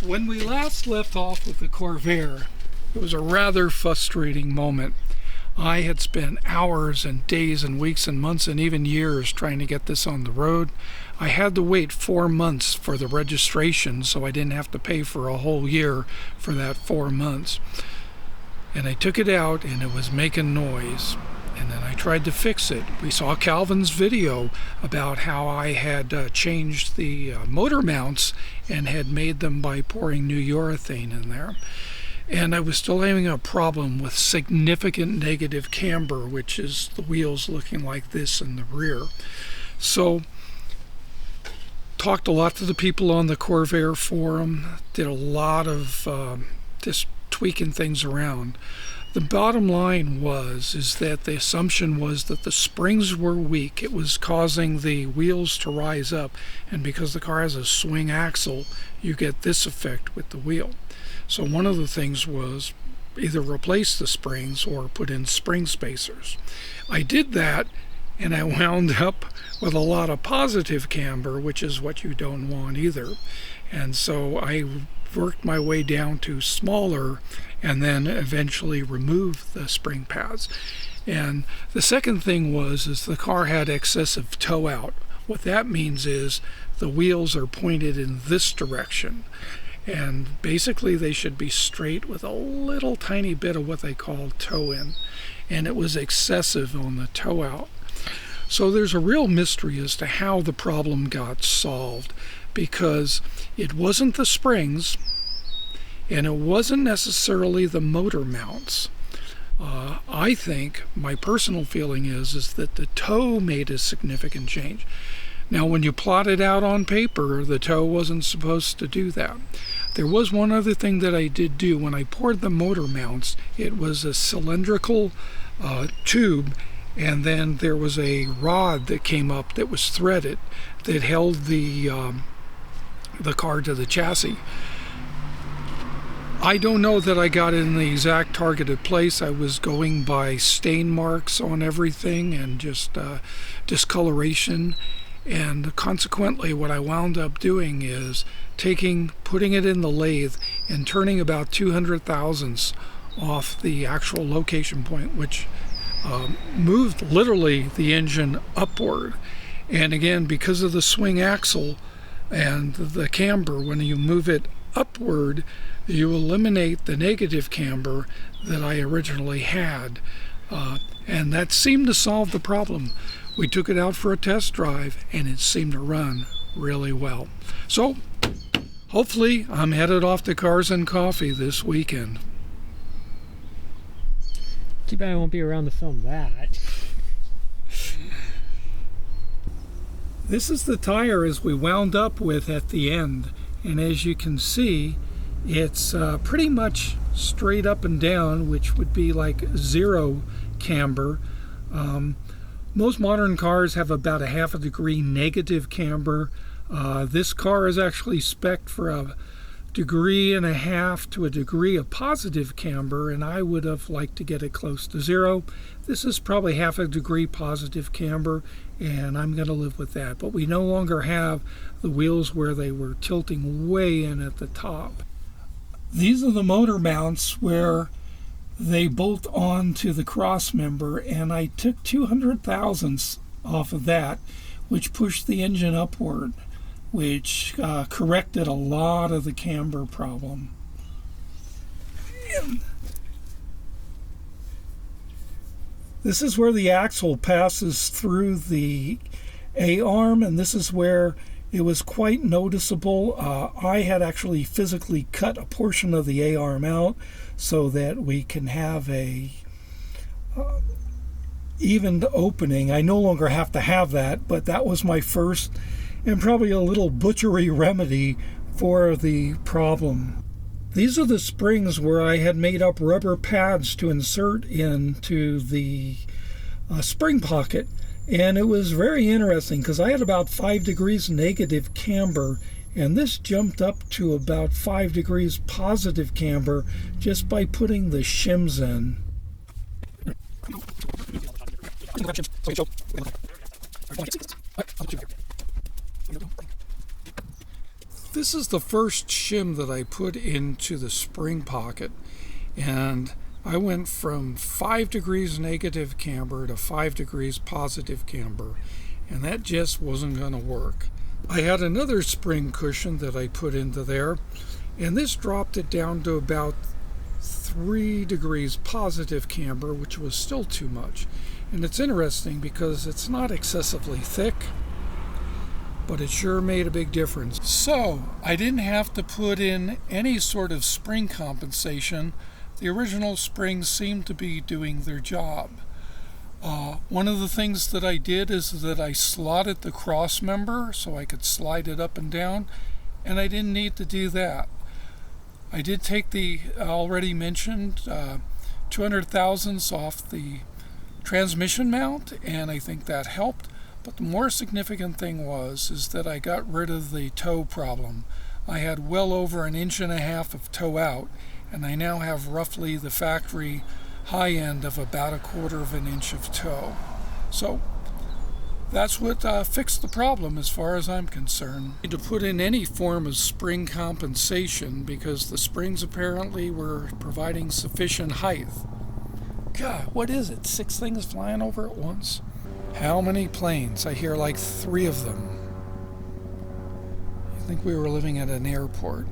When we last left off with the Corvair, it was a rather frustrating moment. I had spent hours and days and weeks and months and even years trying to get this on the road. I had to wait 4 months for the registration, so I didn't have to pay for a whole year for that 4 months. And I took it out and it was making noise. And then I tried to fix it. We saw Calvin's video about how I had changed the motor mounts and had made them by pouring new urethane in there. And I was still having a problem with significant negative camber, which is the wheels looking like this in the rear. So, talked a lot to the people on the Corvair forum, did a lot of just tweaking things around. The bottom line is that the assumption was that the springs were weak. It was causing the wheels to rise up, and because the car has a swing axle, you get this effect with the wheel. So one of the things was either replace the springs or put in spring spacers. I did that, and I wound up with a lot of positive camber, which is what you don't want either. And so I worked my way down to smaller and then eventually removed the spring pads. And the second thing is the car had excessive toe out. What that means is the wheels are pointed in this direction. And basically they should be straight with a little tiny bit of what they call toe in. And it was excessive on the toe out. So there's a real mystery as to how the problem got solved, because it wasn't the springs and it wasn't necessarily the motor mounts. I think my personal feeling is that the toe made a significant change. Now, when you plot it out on paper, the toe wasn't supposed to do that. There was one other thing that I did do. When I poured the motor mounts, it was a cylindrical tube, and then there was a rod that came up that was threaded that held the car to the chassis. I don't know that I got it in the exact targeted place. I was going by stain marks on everything and just discoloration. And consequently, what I wound up doing is putting it in the lathe and turning about 200 thousandths off the actual location point, which moved literally the engine upward. And again, because of the swing axle and the camber, when you move it upward, you eliminate the negative camber that I originally had. And that seemed to solve the problem. We took it out for a test drive and it seemed to run really well. So hopefully I'm headed off to Cars and Coffee this weekend. Too bad I won't be around to film that. This is the tire as we wound up with at the end, and as you can see, it's pretty much straight up and down, which would be like zero camber. Most modern cars have about a 1/2 degree negative camber. This car is actually spec'd for a 1.5 degrees to a degree of positive camber, and I would have liked to get it close to zero. This is probably 1/2 degree positive camber, and I'm going to live with that. But we no longer have the wheels where they were tilting way in at the top. These are the motor mounts where they bolt on to the cross member, and I took 200 thousandths off of that, which pushed the engine upward, which corrected a lot of the camber problem. And this is where the axle passes through the A-arm, and this is where it was quite noticeable. I had actually physically cut a portion of the A-arm out so that we can have a evened opening. I no longer have to have that, but that was my first and probably a little butchery remedy for the problem. These are the springs where I had made up rubber pads to insert into the spring pocket. And it was very interesting because I had about 5 degrees negative camber, and this jumped up to about 5 degrees positive camber just by putting the shims in. This is the first shim that I put into the spring pocket, and I went from 5 degrees negative camber to 5 degrees positive camber, and that just wasn't going to work. I had another spring cushion that I put into there, and this dropped it down to about 3 degrees positive camber, which was still too much. And it's interesting because it's not excessively thick, but it sure made a big difference. So I didn't have to put in any sort of spring compensation. The original springs seemed to be doing their job. One of the things that I did is that I slotted the cross member so I could slide it up and down, and I didn't need to do that. I did take the already mentioned 200 thousandths off the transmission mount, and I think that helped. But the more significant thing is that I got rid of the toe problem. I had well over 1.5 inches of toe out, and I now have roughly the factory high end of about 1/4 inch of toe. So that's what fixed the problem as far as I'm concerned. I need to put in any form of spring compensation because the springs apparently were providing sufficient height. God, what is it? 6 things flying over at once? How many planes? I hear like 3 of them. I think we were living at an airport.